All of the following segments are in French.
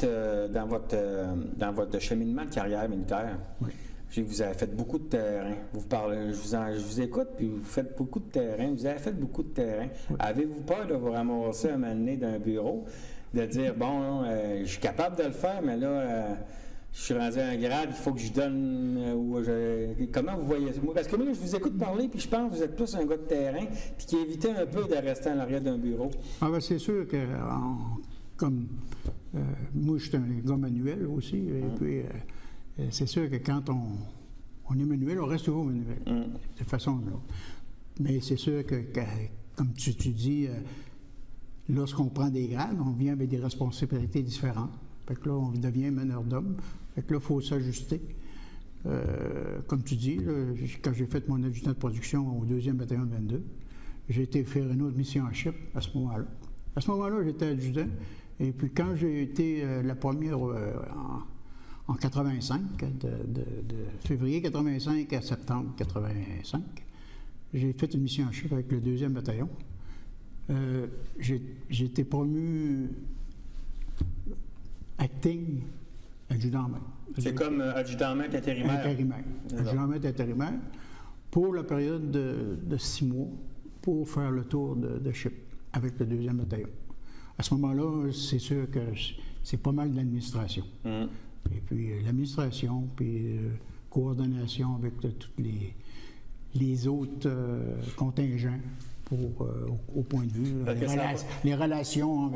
dans votre cheminement de carrière militaire, Oui. vous avez fait beaucoup de terrain. Vous parlez, je vous écoute, puis vous faites beaucoup de terrain. Vous avez fait beaucoup de terrain. Oui. Avez-vous peur de vous ramasser un moment donné d'un bureau, de dire, bon, je suis capable de le faire, mais là, je suis rendu à un grade, il faut que je donne... Comment vous voyez ça? Parce que moi, je vous écoute parler, puis je pense que vous êtes plus un gars de terrain, puis qui évitait un peu de rester en arrière d'un bureau. Ah ben c'est sûr que, moi, je suis un gars manuel aussi, et puis c'est sûr que quand on est manuel, on reste toujours manuel, de façon ou de l'autre. Mais c'est sûr que comme tu dis, lorsqu'on prend des grades, on vient avec des responsabilités différentes. Fait que là, on devient meneur d'hommes. Fait que là, il faut s'ajuster. Comme tu dis, là, quand j'ai fait mon adjudant de production au 2e bataillon de 22, j'ai été faire une autre mission en chip à ce moment-là. À ce moment-là, j'étais adjudant. Et puis quand j'ai été la première en 85, de février 85 à septembre 85, j'ai fait une mission en chip avec le 2e bataillon. J'ai été promu acting adjudant-maître. C'est comme adjudant-maître intérimaire. Intérimaire. Adjudant-maître intérimaire pour la période de 6 mois pour faire le tour de chip avec le 2e bataillon. À ce moment-là, c'est sûr que c'est pas mal de l'administration. Et puis l'administration, puis coordination avec tous les autres contingents au point de vue, les relations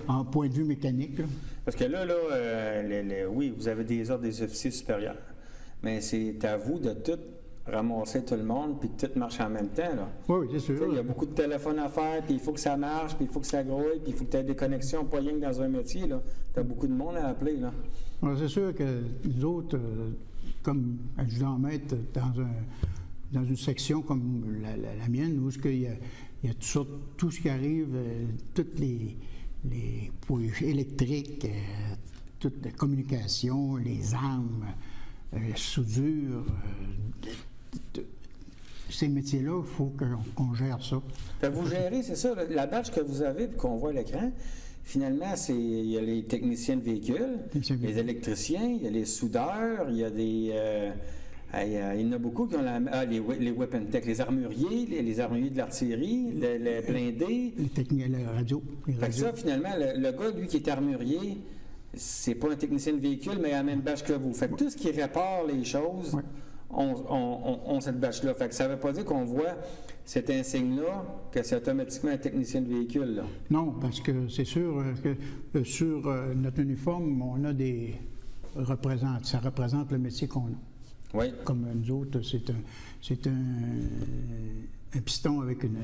en point de vue mécanique. Là. Parce que là, oui, vous avez des ordres des officiers supérieurs, mais c'est à vous de tout ramasser tout le monde, puis que tout marche en même temps. Là. Oui, c'est sûr. Il y a beaucoup de téléphones à faire, puis il faut que ça marche, puis il faut que ça grouille, puis il faut que tu aies des connexions, pas rien que dans un métier. Tu as beaucoup de monde à appeler. Là. Alors, c'est sûr que nous autres, comme adjudant-maître, dans une section comme la mienne, où il y a tout ce qui arrive, toutes les points électriques, toute la communication, les armes, la soudure, ces métiers-là, il faut qu'on gère ça. Vous gérez, c'est ça, la badge que vous avez et qu'on voit à l'écran, finalement, il y a les techniciens de véhicules, les électriciens, il y a les soudeurs, il y a des... il y en a beaucoup qui ont les weapon tech, les armuriers de l'artillerie, les blindés. Les techniques, la radio. Fait que ça, finalement, le gars, lui, qui est armurier, c'est pas un technicien de véhicule, mais il a la même bâche que vous. Fait que tout ce qui répare les choses, on cette bâche-là. Fait que ça veut pas dire qu'on voit cet insigne-là, que c'est automatiquement un technicien de véhicule, là. Non, parce que c'est sûr que sur notre uniforme, on a des représentants. Ça représente le métier qu'on a. Oui. Comme nous autres, c'est un piston avec une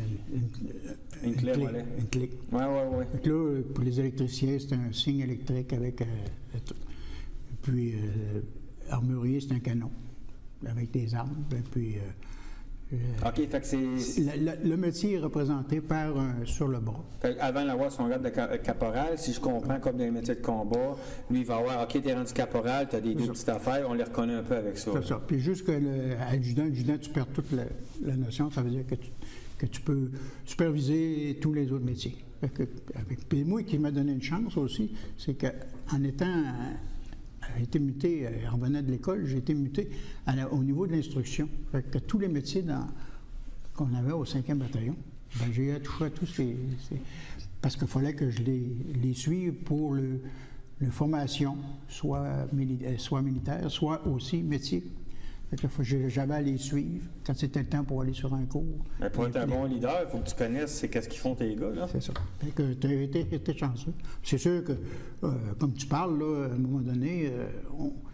clé. Une clé. Oui. Donc là, pour les électriciens, c'est un signe électrique avec... puis, armurier, c'est un canon avec des armes. Et puis... OK, fait que c'est... Le métier est représenté par sur le bras. Fait avant d'avoir son grade de caporal, si je comprends, comme dans les métiers de combat, lui, il va avoir, OK, t'es rendu caporal, t'as deux petites affaires, on les reconnaît un peu avec ça. C'est ça. Puis juste que l'adjudant, tu perds toute la notion, ça veut dire que tu peux superviser tous les autres métiers. Puis moi, qui m'a donné une chance aussi, c'est qu'en étant... J'ai été muté, en revenant de l'école, j'ai été muté au niveau de l'instruction. Fait que tous les métiers qu'on avait au 5e bataillon, ben, j'ai touché à tous ces... Parce qu'il fallait que je les suive pour le formation, soit militaire, soit aussi métier. Fait que j'avais à les suivre quand c'était le temps pour aller sur un cours. Mais pour être un bon leader, il faut que tu connaisses qu'est-ce qu'ils font tes gars, là. C'est ça. Fait que tu as été chanceux. C'est sûr que, comme tu parles, là, à un moment donné,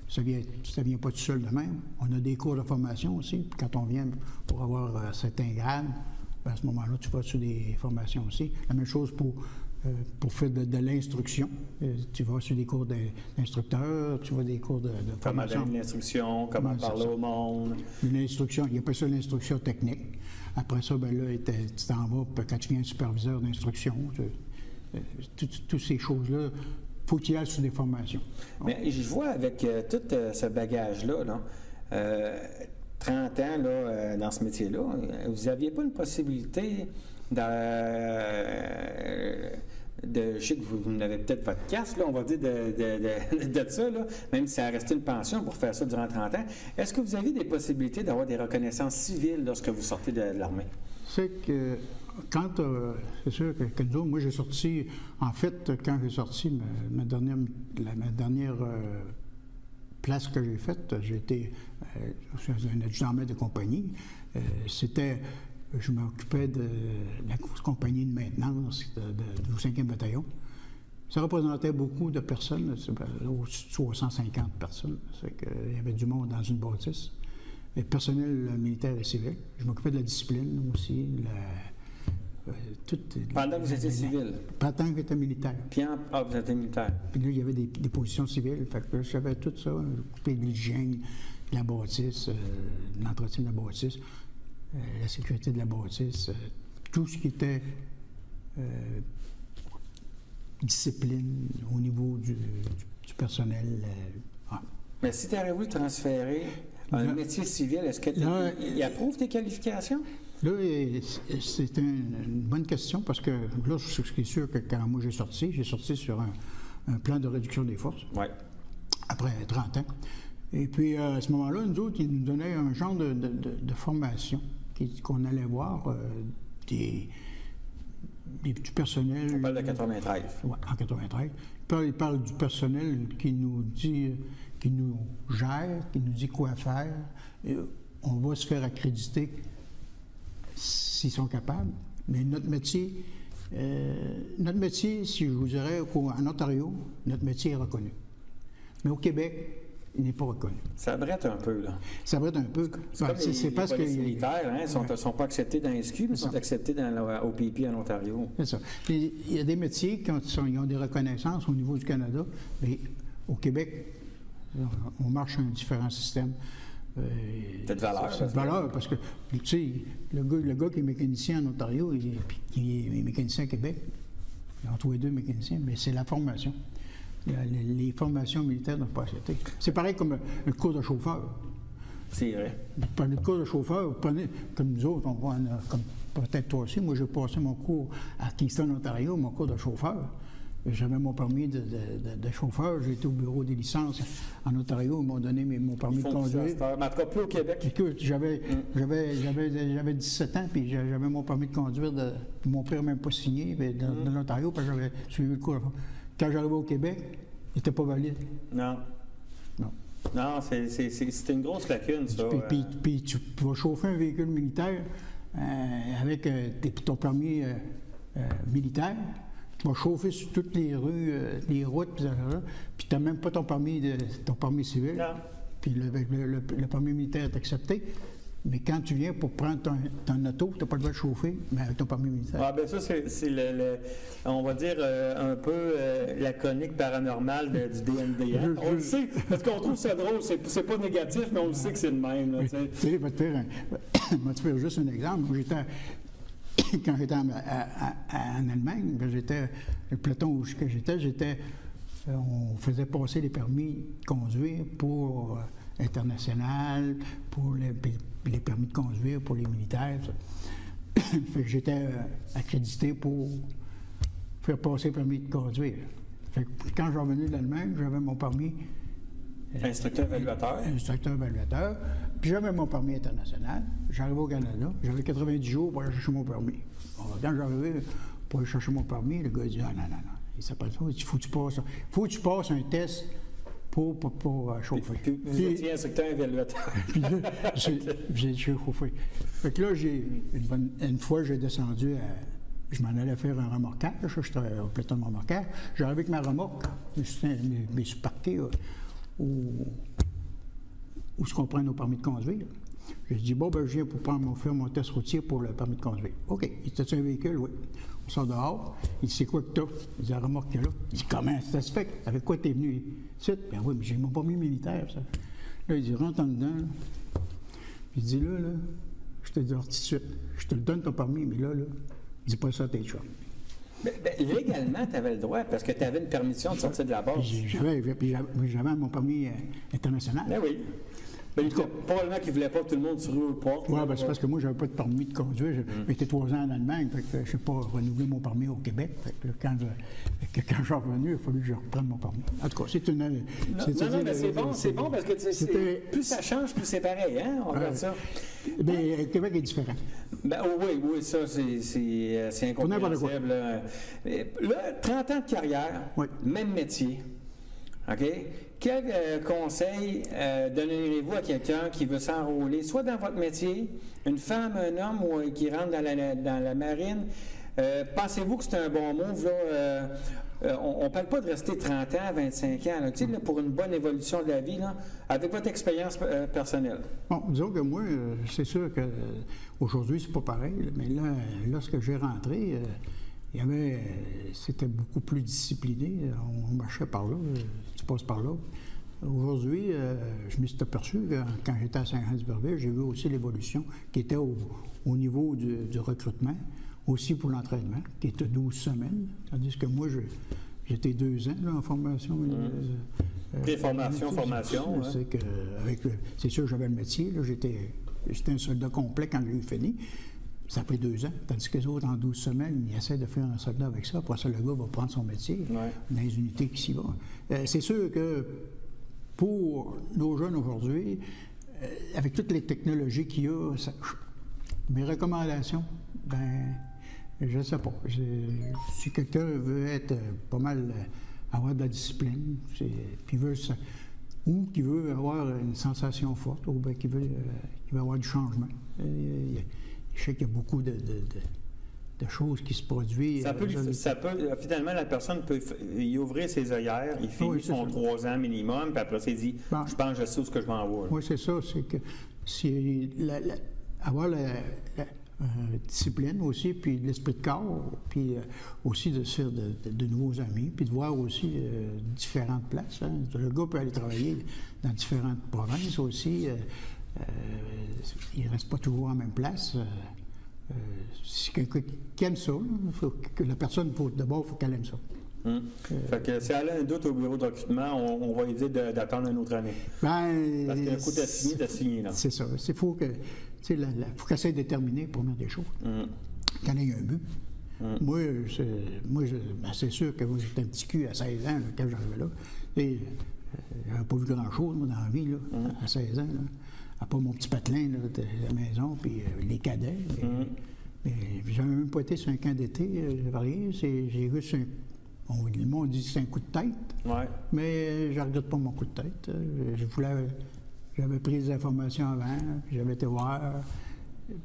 ça vient pas tout seul de même. On a des cours de formation aussi. Puis quand on vient pour avoir certains grades, ben à ce moment-là, tu vas sur des formations aussi. La même chose pour faire de l'instruction. Tu vas sur des cours d'instructeur, tu vas des cours de formation. Comment donner l'instruction, comment parler au monde. L'instruction, il n'y a pas ça l'instruction technique. Après ça, ben là, tu t'en vas, quand tu viens superviseur d'instruction, toutes ces choses-là, il faut que tu y ailles sur des formations. Mais je vois avec tout ce bagage-là, 30 ans là, dans ce métier-là, vous n'aviez pas une possibilité je sais que vous avez peut-être votre casse, là, on va dire, de ça, là, même si ça a resté une pension pour faire ça durant 30 ans. Est-ce que vous avez des possibilités d'avoir des reconnaissances civiles lorsque vous sortez de l'armée? C'est que quand, c'est sûr que nous, moi j'ai sorti, en fait, quand j'ai sorti ma dernière place que j'ai faite, j'étais un adjudant-maître de compagnie. Je m'occupais de la compagnie de maintenance du 5e bataillon. Ça représentait beaucoup de personnes, au-dessus de 350 personnes. Il y avait du monde dans une bâtisse. Et personnel militaire et civil. Je m'occupais de la discipline aussi. Pendant que vous étiez civil? Pendant que j'étais militaire. Puis vous étiez militaire. Puis là, il y avait des positions civiles. Fait que j'avais tout ça. Je m'occupais de l'hygiène, de la bâtisse, de l'entretien de la bâtisse, la sécurité de la bâtisse, tout ce qui était discipline au niveau du personnel. Mais si tu aurais voulu transférer un métier civil, est-ce qu'il approuve tes qualifications? Là, c'est une bonne question parce que là, ce qui est sûr que quand moi j'ai sorti sur un plan de réduction des forces. Ouais. Après 30 ans. Et puis, à ce moment-là, nous autres, ils nous donnaient un genre de formation qu'on allait voir du personnel. On parle de 93. Oui, en 93. Il parle du personnel qui nous dit, qui nous gère, qui nous dit quoi faire. Et on va se faire accréditer s'ils sont capables. Mais notre métier, si je vous dirais, en Ontario, notre métier est reconnu. Mais au Québec, il n'est pas reconnu. Ça brette un peu, là. Ça brette un peu. C'est parce que les militaires ne sont pas acceptés dans SQ, mais sont acceptés dans l'OPP en Ontario. C'est ça. Il y a des métiers qui ont des reconnaissances au niveau du Canada, mais au Québec, on marche un différent système. C'est de valeur. C'est de valeur, parce que, tu sais, le gars qui est mécanicien en Ontario, qui est mécanicien à Québec, entre les deux mécaniciens, mais c'est la formation. Les formations militaires n'ont pas accepté. C'est pareil comme un cours de chauffeur. C'est vrai. Vous prenez le cours de chauffeur, vous prenez, comme nous autres, comme peut-être toi aussi, moi j'ai passé mon cours à Kingston, Ontario, mon cours de chauffeur. J'avais mon permis de chauffeur, j'ai été au bureau des licences en Ontario, ils m'ont donné mon permis de conduire. Mais en tout cas, plus au Québec. Écoute, j'avais 17 ans, puis j'avais mon permis de conduire, mon père n'a même pas signé, de l'Ontario, parce que j'avais suivi le cours. Quand j'arrivais au Québec, il n'était pas valide. Non. Non. Non, c'est une grosse lacune, ça. Puis tu vas chauffer un véhicule militaire avec ton permis militaire. Tu vas chauffer sur toutes les rues, les routes, puis tu n'as même pas ton permis civil. Non. Puis le permis militaire est accepté. Mais quand tu viens pour prendre ton auto, tu n'as pas le droit de chauffer, mais avec ton permis militaire. Ah, bien ça, c'est on va dire, un peu la chronique paranormale du DND. On le sait, parce qu'on trouve ça drôle, c'est pas négatif, mais on le sait que c'est le même. Tu sais, je vais te faire juste un exemple. Quand j'étais en Allemagne, le peloton où j'étais, on faisait passer les permis de conduire pour international, pour les permis de conduire pour les militaires. Fait que j'étais accrédité pour faire passer le permis de conduire. Fait que quand je suis revenu d'Allemagne, j'avais mon permis. Instructeur évaluateur. Instructeur évaluateur. Puis j'avais mon permis international. J'arrivais au Canada. J'avais 90 jours pour aller chercher mon permis. Bon, quand j'arrivais pour aller chercher mon permis, le gars dit ah, non. Il s'appelle ça. Il faut que tu passes un test pour chauffer. Puis vous étiez instructeur évaluateur. Puis là, j'ai chauffé. Fait que là, une fois, j'ai descendu je m'en allais faire un remorquage. J'étais au peloton de remorquage. J'arrivais avec ma remorque. Je suis parqué où se comprend nos permis de conduire. J'ai dit, bon, ben, je viens pour faire mon test routier pour le permis de conduire. OK. Il était un véhicule? Oui. On sort dehors. Il dit, c'est quoi que t'as? Il dit, la remorque là. Il dit, comment ça se fait? Avec quoi t'es venu ici? Ben oui, mais j'ai mon permis militaire, ça. Là, il dit, rentre en dedans. Là. Il dit, là, je te dis tout de suite, je te le donne ton permis, mais là, dis pas ça à tes chums. Légalement, tu avais le droit, parce que tu avais une permission de sortir de la base. J'avais mon permis international. Ben oui. Probablement qu'ils ne voulaient pas que tout le monde sur eux porte. Oui, c'est parce que moi, je n'avais pas de permis de conduire. J'ai été 3 ans en Allemagne, fait que je n'ai pas renouvelé mon permis au Québec. Fait que quand je suis revenu, il a fallu que je reprenne mon permis. En tout cas, c'est une... Non, mais c'est bon parce que plus ça change, plus c'est pareil, hein? On regarde ça. Bien, le Québec est différent. Oui, ça, c'est incompréhensible. Là, 30 ans de carrière, même métier. OK? Quel conseil donneriez-vous à quelqu'un qui veut s'enrôler, soit dans votre métier, une femme, un homme ou qui rentre dans la marine? Pensez-vous que c'est un bon move? Là, on ne parle pas de rester 30 ans, 25 ans, là, pour une bonne évolution de la vie, là, avec votre expérience personnelle. Bon, disons que moi, c'est sûr qu'aujourd'hui, c'est pas pareil, mais là, lorsque j'ai rentré, c'était beaucoup plus discipliné. On marchait par là, tu passes par là. Aujourd'hui, je me suis aperçu que quand j'étais à Saint-Jean-d'Iberville, j'ai vu aussi l'évolution qui était au niveau du recrutement, aussi pour l'entraînement, qui était 12 semaines. Tandis que moi, j'étais 2 ans là, en formation. Pré-formation, formation. C'est sûr, j'avais le métier. J'étais un soldat complet quand j'ai fini. Ça a pris 2 ans. Tandis que les autres, en 12 semaines, ils essaient de faire un soldat avec ça. Après ça, le gars va prendre son métier dans les unités qui s'y vont. C'est sûr que pour nos jeunes aujourd'hui, avec toutes les technologies qu'il y a, mes recommandations, je ne sais pas. Si quelqu'un veut être pas mal, avoir de la discipline, puis ou qui veut avoir une sensation forte, ou bien qui veut avoir du changement. Je sais qu'il y a beaucoup de choses qui se produisent. Finalement, la personne peut y ouvrir ses œillères, il finit son 3 ans minimum, puis après, il dit je pense que je sais où je m'en vais. Oui, c'est ça. C'est que avoir la discipline aussi, puis l'esprit de corps, puis aussi de se faire de nouveaux amis, puis de voir aussi différentes places. Hein. Le gars peut aller travailler dans différentes provinces aussi. Il ne reste pas toujours en même place. Si quelqu'un qui aime ça, faut que la personne, d'abord, il faut qu'elle aime ça. Fait que si elle a un doute au bureau de recrutement, on va lui dire d'attendre une autre année. Parce qu'un coup, t'as signé, là. C'est ça. Il faut qu'elle essaie de terminer pour mettre des choses. Qu'elle ait un but. Moi, c'est sûr que moi, j'étais un petit cul à 16 ans là, quand j'arrivais là. Et j'avais pas vu grand-chose, moi, dans la vie, là, à 16 ans. Là. À part mon petit patelin là, de la maison, puis les cadets. Mais j'avais même pas été sur un camp d'été, j'avais rien. J'ai juste le monde dit que c'est un coup de tête. Mais je ne regrette pas mon coup de tête. J'avais pris des informations avant, puis j'avais été voir.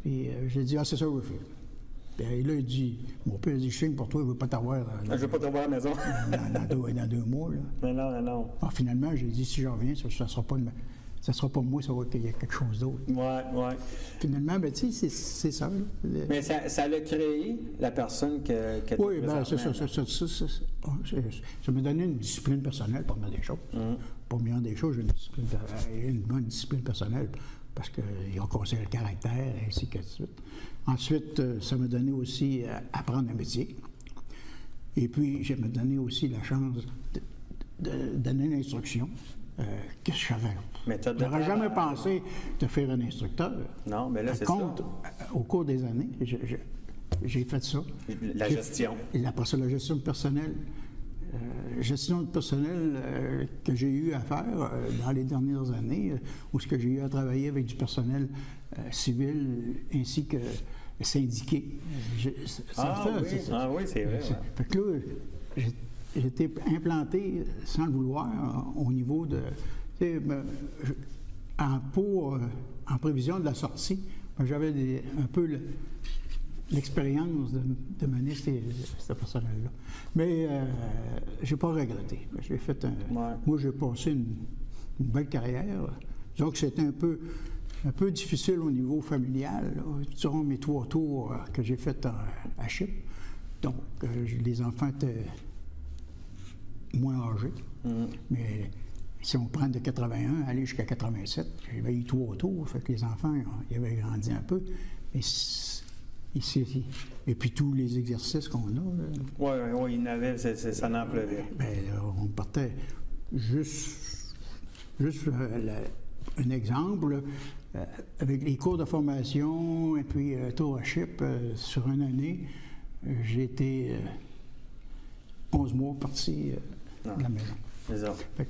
Puis j'ai dit, c'est ça que je veux faire. Puis là, il dit, mon père dit, je signe pour toi, il ne veut pas t'avoir. Je ne veux pas t'avoir à la maison. dans 2 mois. Là. Mais non. Alors, finalement, j'ai dit, si je reviens, ça ne sera pas moi, ça va qu'il y a quelque chose d'autre. Oui. Finalement, tu sais, c'est ça. Là. Mais ça l'a créé, la personne que oui, bien, c'est ça. Ça m'a donné une discipline personnelle pour mettre des choses. Pour mieux des choses, j'ai une bonne discipline personnelle parce qu'ils ont conseillé le caractère, ainsi que de suite. Ensuite, ça m'a donné aussi apprendre un métier. Et puis, ça m'a donné aussi la chance de donner l'instruction. Que je ferais. Je n'aurais jamais pensé de faire un instructeur. Non, mais là, c'est ça. Par contre, au cours des années, j'ai fait ça. La gestion. Et après ça, la gestion personnelle. Gestion personnelle que j'ai eu à faire dans les dernières années, où ce que j'ai eu à travailler avec du personnel civil ainsi que syndiqué. Oui, c'est vrai. Fait que là, j'ai été implanté, sans le vouloir, au niveau de... En prévision de la sortie, j'avais un peu l'expérience de mener ce personnel-là. Mais je n'ai pas regretté. J'ai fait Moi, j'ai passé une belle carrière. Disons que c'était un peu difficile au niveau familial, là, durant mes 3 tours que j'ai fait à Chypre. Donc, les enfants étaient moins âgés. Mais si on prend de 81 aller jusqu'à 87, j'avais eu 3 tours, fait que les enfants, ils avaient grandi un peu. Mais et puis tous les exercices qu'on a. Oui, il n'avait, ça n'en pleuvait. On partait juste un exemple, avec les cours de formation et puis tour-à-ship sur une année, j'ai été 11 mois parti de la maison. C'est ça. Parce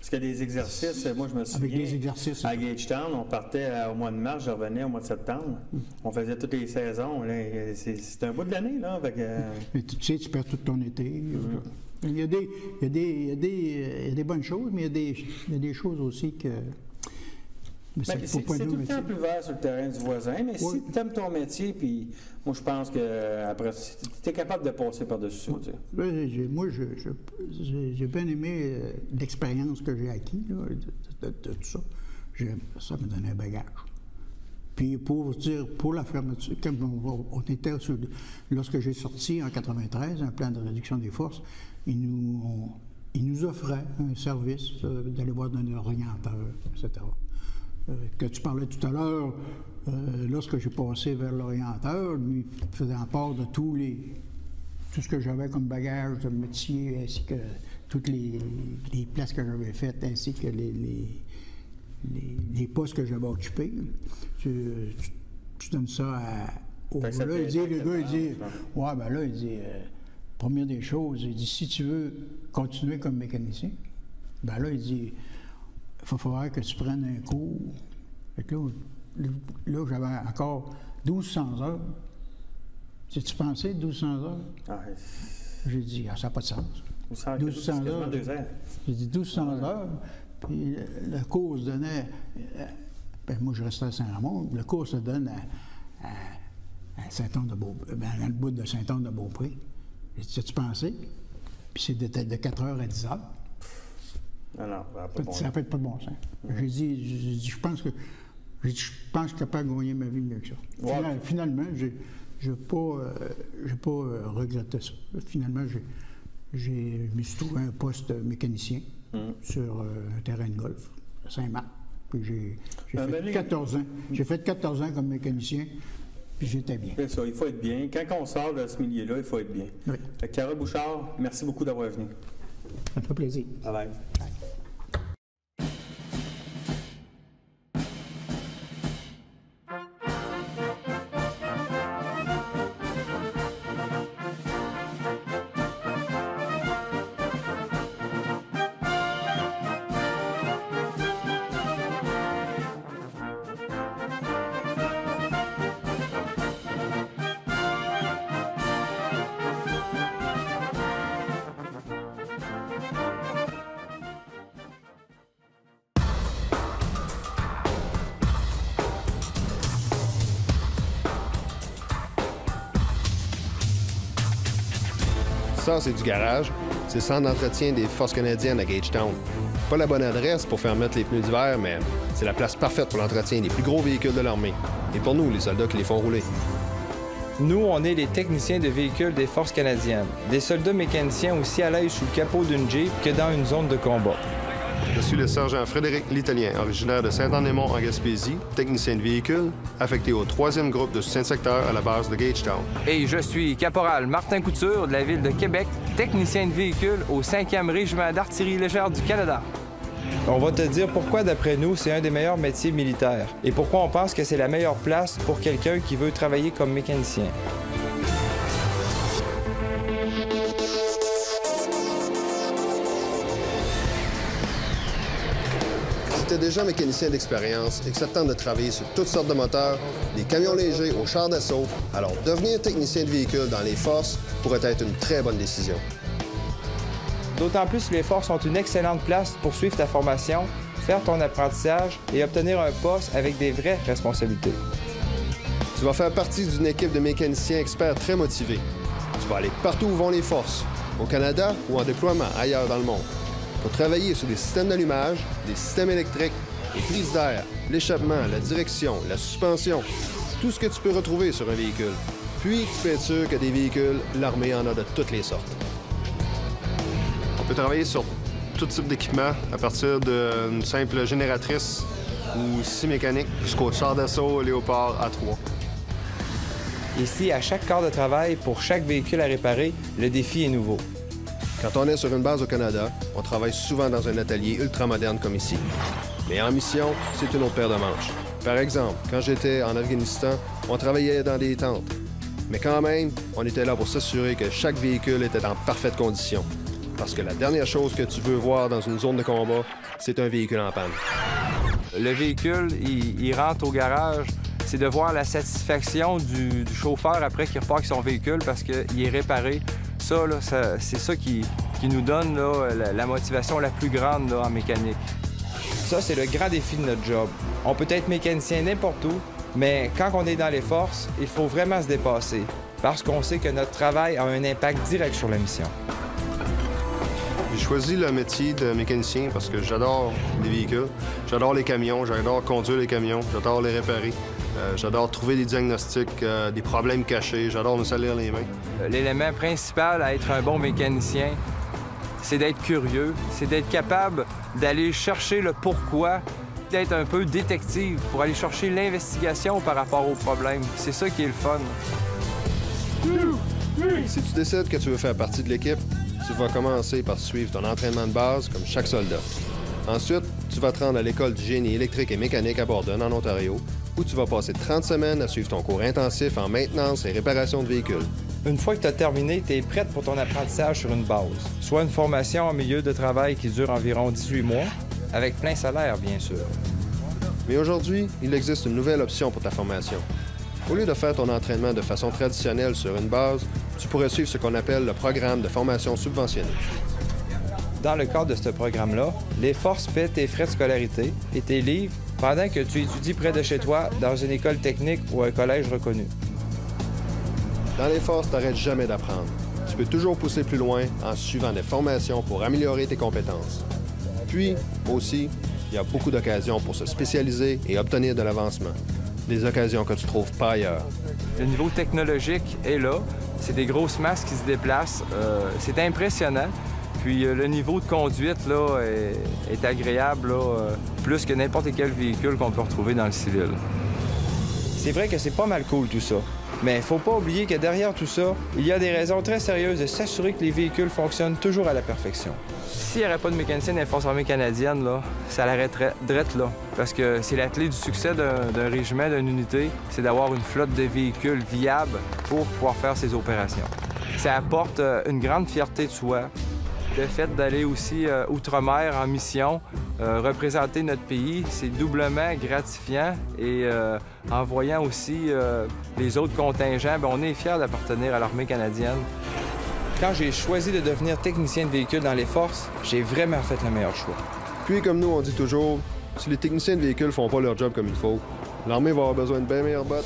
qu'il y a des exercices, moi je me souviens, avec des exercices, à Gagetown, on partait au mois de mars, je revenais au mois de septembre. On faisait toutes les saisons. C'est un bout de l'année, là. Mais tu sais, tu perds tout ton été. Il y a des bonnes choses, mais il y a des choses aussi que... C'est tout le temps plus vert sur le terrain du voisin, mais si tu aimes ton métier, puis moi je pense que après tu es capable de passer par-dessus ça. Moi, j'ai bien aimé l'expérience que j'ai acquise de tout ça. Ça me donnait un bagage. Puis pour la fermeture, comme on était lorsque j'ai sorti en 93 un plan de réduction des forces, ils nous offraient un service d'aller voir d'un orienteur, etc. Que tu parlais tout à l'heure, lorsque j'ai passé vers l'orienteur, lui faisait en part de tout ce que j'avais comme bagage de métier, ainsi que toutes les places que j'avais faites, ainsi que les postes que j'avais occupés. Tu donnes ça au gars. Là, il dit, ouais, ben là, il dit, première des choses, il dit, si tu veux continuer comme mécanicien, ben là, il dit, il va falloir que tu prennes un cours. Fait que là j'avais encore 1200 heures. Tu pensais 1200 heures? Ah, j'ai dit, ça n'a pas de sens. 1200 heures. J'ai dit 1200 heures. Puis le cours se donnait. Moi, je restais à Saint-Ramon. Le cours se donne à Saint-Anne-de-Beaupré, dans le bout de Saint-Anne-de-Beaupré. J'ai dit, tu pensais? Puis c'est de 4h à 10h. Non, ça n'a fait pas de bon sens. J'ai dit, je pense que je suis capable de gagner ma vie mieux que ça. Ouais. Finalement, je n'ai pas regretté ça. Finalement, je me suis trouvé un poste mécanicien sur un terrain de golf à Saint-Marc. Puis j'ai fait 14 ans. J'ai fait 14 ans comme mécanicien, puis j'étais bien. C'est ça, il faut être bien. Quand on sort de ce milieu-là, il faut être bien. Oui. Carole Bouchard, merci beaucoup d'avoir venu. Ça me fait plaisir. Bye bye. Ça, c'est du garage. C'est le centre d'entretien des Forces canadiennes à Gagetown. Pas la bonne adresse pour faire mettre les pneus d'hiver, mais c'est la place parfaite pour l'entretien des plus gros véhicules de l'armée. Et pour nous, les soldats qui les font rouler. Nous, on est les techniciens de véhicules des Forces canadiennes. Des soldats mécaniciens aussi à l'aise sous le capot d'une Jeep que dans une zone de combat. Je suis le sergent Frédéric L'Italien, originaire de Saint-Anne-des-Monts en Gaspésie, technicien de véhicules, affecté au 3e groupe de soutien de secteur à la base de Gagetown. Et je suis caporal Martin Couture de la ville de Québec, technicien de véhicules au 5e régiment d'artillerie légère du Canada. On va te dire pourquoi, d'après nous, c'est un des meilleurs métiers militaires et pourquoi on pense que c'est la meilleure place pour quelqu'un qui veut travailler comme mécanicien. Si tu es déjà mécanicien d'expérience et que ça te tente de travailler sur toutes sortes de moteurs, des camions légers aux chars d'assaut, alors devenir technicien de véhicule dans les forces pourrait être une très bonne décision. D'autant plus que les forces sont une excellente place pour suivre ta formation, faire ton apprentissage et obtenir un poste avec des vraies responsabilités. Tu vas faire partie d'une équipe de mécaniciens experts très motivés. Tu vas aller partout où vont les forces, au Canada ou en déploiement ailleurs dans le monde, pour travailler sur des systèmes d'allumage, des systèmes électriques, les prises d'air, l'échappement, la direction, la suspension, tout ce que tu peux retrouver sur un véhicule. Puis, tu peux être sûr que des véhicules, l'armée en a de toutes les sortes. On peut travailler sur tout type d'équipement, à partir d'une simple génératrice ou scie mécanique jusqu'au char d'assaut Léopard A3. Ici, à chaque quart de travail, pour chaque véhicule à réparer, le défi est nouveau. Quand on est sur une base au Canada, on travaille souvent dans un atelier ultramoderne comme ici. Mais en mission, c'est une autre paire de manches. Par exemple, quand j'étais en Afghanistan, on travaillait dans des tentes. Mais quand même, on était là pour s'assurer que chaque véhicule était en parfaite condition. Parce que la dernière chose que tu veux voir dans une zone de combat, c'est un véhicule en panne. Le véhicule, il rentre au garage, c'est de voir la satisfaction du chauffeur après qu'il repart avec son véhicule parce qu'il est réparé. Ça, là, c'est ça qui nous donne là, la motivation la plus grande là, en mécanique. Ça, c'est le grand défi de notre job. On peut être mécanicien n'importe où, mais quand on est dans les forces, il faut vraiment se dépasser parce qu'on sait que notre travail a un impact direct sur la mission. J'ai choisi le métier de mécanicien parce que j'adore les véhicules, j'adore les camions, j'adore conduire les camions, j'adore les réparer, j'adore trouver des diagnostics, des problèmes cachés, j'adore me salir les mains. L'élément principal à être un bon mécanicien, c'est d'être curieux, c'est d'être capable d'aller chercher le pourquoi, d'être un peu détective pour aller chercher l'investigation par rapport au problème. C'est ça qui est le fun. Si tu décides que tu veux faire partie de l'équipe, tu vas commencer par suivre ton entraînement de base comme chaque soldat. Ensuite, tu vas te rendre à l'école du génie électrique et mécanique à Borden, en Ontario, où tu vas passer 30 semaines à suivre ton cours intensif en maintenance et réparation de véhicules. Une fois que tu as terminé, tu es prête pour ton apprentissage sur une base, soit une formation en milieu de travail qui dure environ 18 mois, avec plein salaire, bien sûr. Mais aujourd'hui, il existe une nouvelle option pour ta formation. Au lieu de faire ton entraînement de façon traditionnelle sur une base, tu pourrais suivre ce qu'on appelle le programme de formation subventionnée. Dans le cadre de ce programme-là, les forces paient tes frais de scolarité et tes livres pendant que tu étudies près de chez toi dans une école technique ou un collège reconnu. Dans les forces, tu n'arrêtes jamais d'apprendre. Tu peux toujours pousser plus loin en suivant des formations pour améliorer tes compétences. Puis, aussi, il y a beaucoup d'occasions pour se spécialiser et obtenir de l'avancement. Des occasions que tu ne trouves pas ailleurs. Le niveau technologique est là. C'est des grosses masses qui se déplacent. C'est impressionnant. Puis le niveau de conduite là, est agréable, là, plus que n'importe quel véhicule qu'on peut retrouver dans le civil. C'est vrai que c'est pas mal cool tout ça. Mais il faut pas oublier que derrière tout ça, il y a des raisons très sérieuses de s'assurer que les véhicules fonctionnent toujours à la perfection. S'il n'y aurait pas de mécanicien dans les Forces armées canadiennes, là, ça l'arrêterait drette là. Parce que c'est la clé du succès d'un régiment, d'une unité, c'est d'avoir une flotte de véhicules viables pour pouvoir faire ses opérations. Ça apporte une grande fierté de soi. Le fait d'aller aussi outre-mer en mission, représenter notre pays, c'est doublement gratifiant. Et en voyant aussi les autres contingents, bien, on est fiers d'appartenir à l'armée canadienne. Quand j'ai choisi de devenir technicien de véhicule dans les forces, j'ai vraiment fait le meilleur choix. Puis, comme nous, on dit toujours, si les techniciens de véhicules font pas leur job comme il faut, l'armée va avoir besoin de bien meilleures bottes.